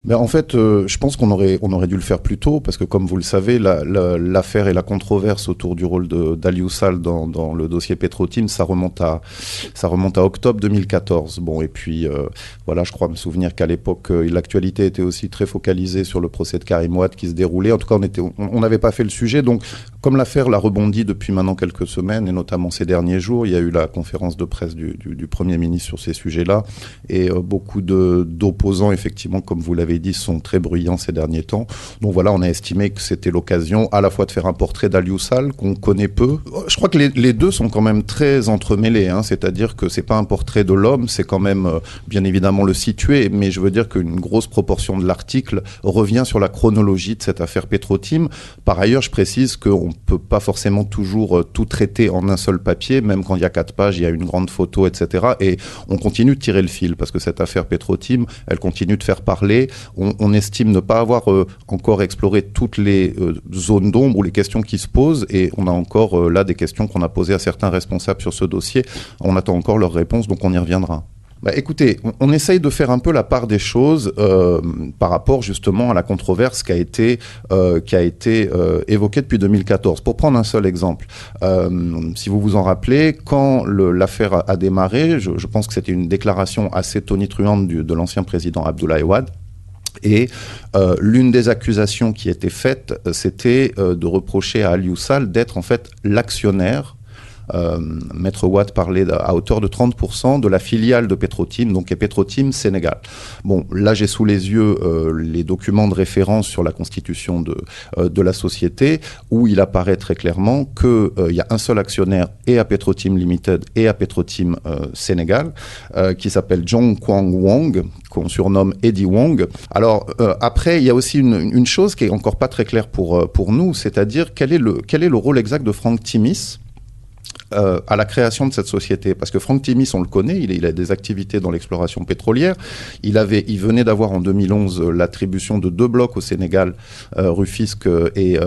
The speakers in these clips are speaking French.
Ben en fait, je pense qu'on aurait dû le faire plus tôt, parce que comme vous le savez, l'affaire et la controverse autour du rôle d'Aliou Sall dans le dossier Petro-Tim, ça remonte à octobre 2014. Bon, et puis voilà, je crois me souvenir qu'à l'époque, l'actualité était aussi très focalisée sur le procès de Karim Wade qui se déroulait. En tout cas, on n'avait pas fait le sujet. Donc, comme l'affaire l'a rebondi depuis maintenant quelques semaines, et notamment ces derniers jours, il y a eu la conférence de presse du Premier ministre sur ces sujets-là, et beaucoup d'opposants, effectivement, comme vous l'avez dit, sont très bruyants ces derniers temps. Donc voilà, on a estimé que c'était l'occasion à la fois de faire un portrait d'Aliou Sall, qu'on connaît peu. Je crois que les deux sont quand même très entremêlés, hein, c'est-à-dire que c'est pas un portrait de l'homme, c'est quand même bien évidemment le situer, mais je veux dire qu'une grosse proportion de l'article revient sur la chronologie de cette affaire Petro-Tim. Par ailleurs, je précise qu'on ne peut pas forcément toujours tout traiter en un seul papier, même quand il y a 4 pages, il y a une grande photo, etc. Et on continue de tirer le fil, parce que cette affaire Petro-Tim, elle continue de faire parler. On estime ne pas avoir encore exploré toutes les zones d'ombre ou les questions qui se posent, et on a encore là des questions qu'on a posées à certains responsables sur ce dossier. On attend encore leurs réponses, donc on y reviendra. Bah, écoutez, on essaye de faire un peu la part des choses par rapport justement à la controverse qui a été évoquée depuis 2014. Pour prendre un seul exemple, si vous vous en rappelez, quand l'affaire a démarré, je pense que c'était une déclaration assez tonitruante de l'ancien président Abdoulaye Wade. Et l'une des accusations qui était faite, c'était de reprocher à Aliou Sall d'être en fait l'actionnaire. Maître Wade parlait à hauteur de 30% de la filiale de Petro-Tim, donc qui est Petro-Tim Sénégal. Bon, là j'ai sous les yeux les documents de référence sur la constitution de la société, où il apparaît très clairement qu'il y a un seul actionnaire et à Petro-Tim Limited et à Petro-Tim Sénégal, qui s'appelle John Kwang Wong, qu'on surnomme Eddie Wong. Alors après, il y a aussi une chose qui est encore pas très claire pour nous, c'est-à-dire quel est le rôle exact de Franck Timis à la création de cette société. Parce que Franck Timis, on le connaît, il a des activités dans l'exploration pétrolière. Il venait d'avoir en 2011 l'attribution de 2 blocs au Sénégal, Rufisque et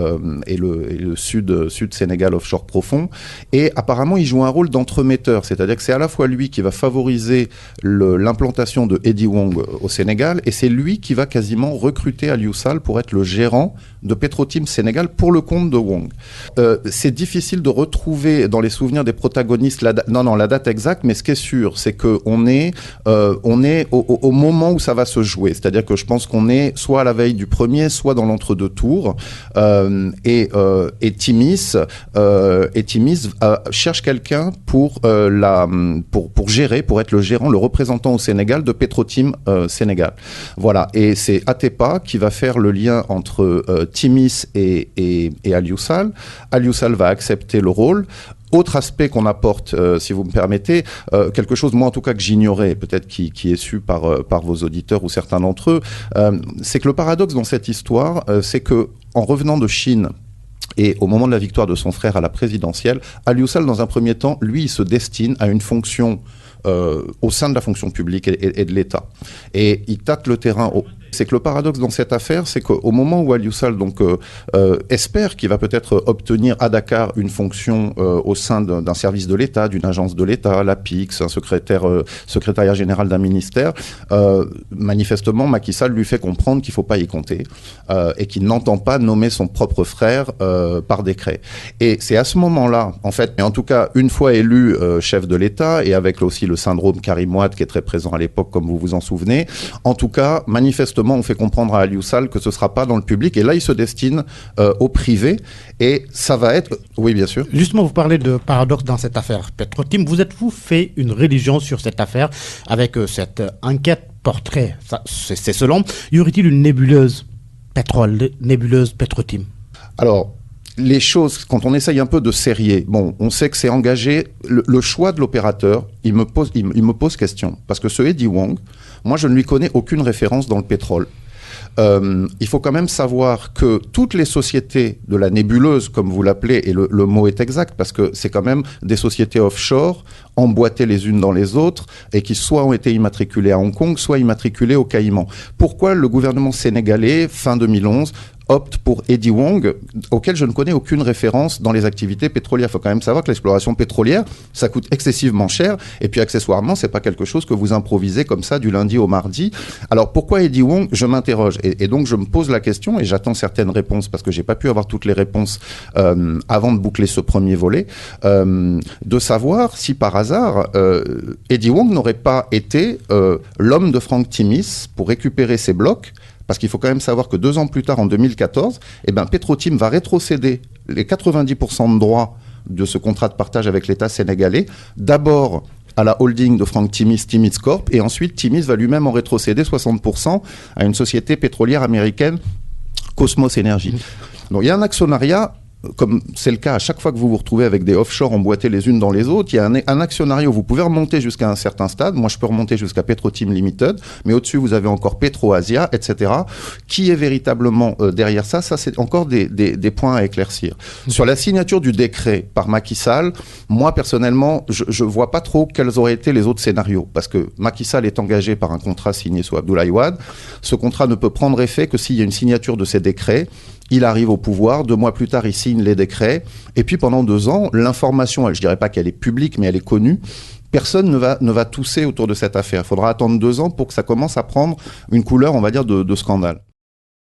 le sud Sénégal offshore profond. Et apparemment, il joue un rôle d'entremetteur, c'est-à-dire que c'est à la fois lui qui va favoriser l'implantation de Eddie Wong au Sénégal, et c'est lui qui va quasiment recruter Aliou Sall pour être le gérant de Petro-Tim Sénégal pour le compte de Wong. C'est difficile de retrouver dans les souvenirs des protagonistes la date exacte, mais ce qui est sûr, c'est qu'on est au moment où ça va se jouer. C'est-à-dire que je pense qu'on est soit à la veille du premier, soit dans l'entre-deux tours. Et Timis cherche quelqu'un pour gérer, pour être le gérant, le représentant au Sénégal de Petro-Tim Sénégal. Voilà. Et c'est Atepa qui va faire le lien entre Timis et Aliou Sall. Aliou Sall va accepter le rôle. Autre aspect qu'on apporte, si vous me permettez, quelque chose, moi en tout cas, que j'ignorais, peut-être qui est su par vos auditeurs ou certains d'entre eux, c'est que le paradoxe dans cette histoire, c'est que en revenant de Chine, et au moment de la victoire de son frère à la présidentielle, Aliou Sall, dans un premier temps, lui, il se destine à une fonction au sein de la fonction publique et de l'État. Et il tâte le terrain. C'est que le paradoxe dans cette affaire, c'est qu'au moment où Aliou Sall espère qu'il va peut-être obtenir à Dakar une fonction au sein d'un service de l'État, d'une agence de l'État, l'APIX, un secrétariat général d'un ministère, manifestement, Macky Sall lui fait comprendre qu'il ne faut pas y compter et qu'il n'entend pas nommer son propre frère par décret. Et c'est à ce moment-là, en fait, mais en tout cas, une fois élu chef de l'État, et avec aussi le syndrome Karim Wade qui est très présent à l'époque, comme vous vous en souvenez, en tout cas, manifestement, on fait comprendre à Aliou Sall que ce ne sera pas dans le public, et là il se destine au privé, et ça va être... Oui, bien sûr. Justement, vous parlez de paradoxe dans cette affaire Petro-Tim. Vous êtes-vous fait une religion sur cette affaire avec cette enquête portrait, c'est selon, y aurait-il une nébuleuse pétrole, nébuleuse Petro-Tim? Alors, les choses, quand on essaye un peu de serrer, bon, on sait que c'est engagé, le choix de l'opérateur, il me pose question, parce que ce Eddie Wong, moi je ne lui connais aucune référence dans le pétrole. Il faut quand même savoir que toutes les sociétés de la nébuleuse, comme vous l'appelez, et le mot est exact, parce que c'est quand même des sociétés offshore, emboîtées les unes dans les autres, et qui soit ont été immatriculées à Hong Kong, soit immatriculées aux Caïmans. Pourquoi le gouvernement sénégalais, fin 2011, opte pour Eddie Wong, auquel je ne connais aucune référence dans les activités pétrolières. Il faut quand même savoir que l'exploration pétrolière, ça coûte excessivement cher, et puis accessoirement, c'est pas quelque chose que vous improvisez comme ça du lundi au mardi. Alors pourquoi Eddie Wong? Je m'interroge, et donc je me pose la question, et j'attends certaines réponses, parce que j'ai pas pu avoir toutes les réponses avant de boucler ce premier volet, de savoir si par hasard, Eddie Wong n'aurait pas été l'homme de Frank Timis pour récupérer ses blocs. Parce qu'il faut quand même savoir que 2 ans plus tard, en 2014, Petrotim va rétrocéder les 90% de droits de ce contrat de partage avec l'État sénégalais. D'abord à la holding de Frank Timis, Timis Corp, et ensuite Timis va lui-même en rétrocéder 60% à une société pétrolière américaine, Cosmos Energy. Donc il y a un actionnariat, comme c'est le cas à chaque fois que vous vous retrouvez avec des offshore emboîtés les unes dans les autres, il y a un actionnariat où vous pouvez remonter jusqu'à un certain stade. Moi, je peux remonter jusqu'à Petrotim Limited, mais au-dessus, vous avez encore PetroAsia, etc. Qui est véritablement derrière ça? Ça, c'est encore des points à éclaircir. Sur la signature du décret par Macky Sall, moi, personnellement, je vois pas trop quels auraient été les autres scénarios, parce que Macky Sall est engagé par un contrat signé sous Abdoulaye Wade. Ce contrat ne peut prendre effet que s'il y a une signature de ces décrets. Il arrive au pouvoir, 2 mois plus tard, il signe les décrets, et puis pendant 2 ans, l'information, je dirais pas qu'elle est publique, mais elle est connue. Personne ne va tousser autour de cette affaire. Il faudra attendre 2 ans pour que ça commence à prendre une couleur, on va dire, de scandale.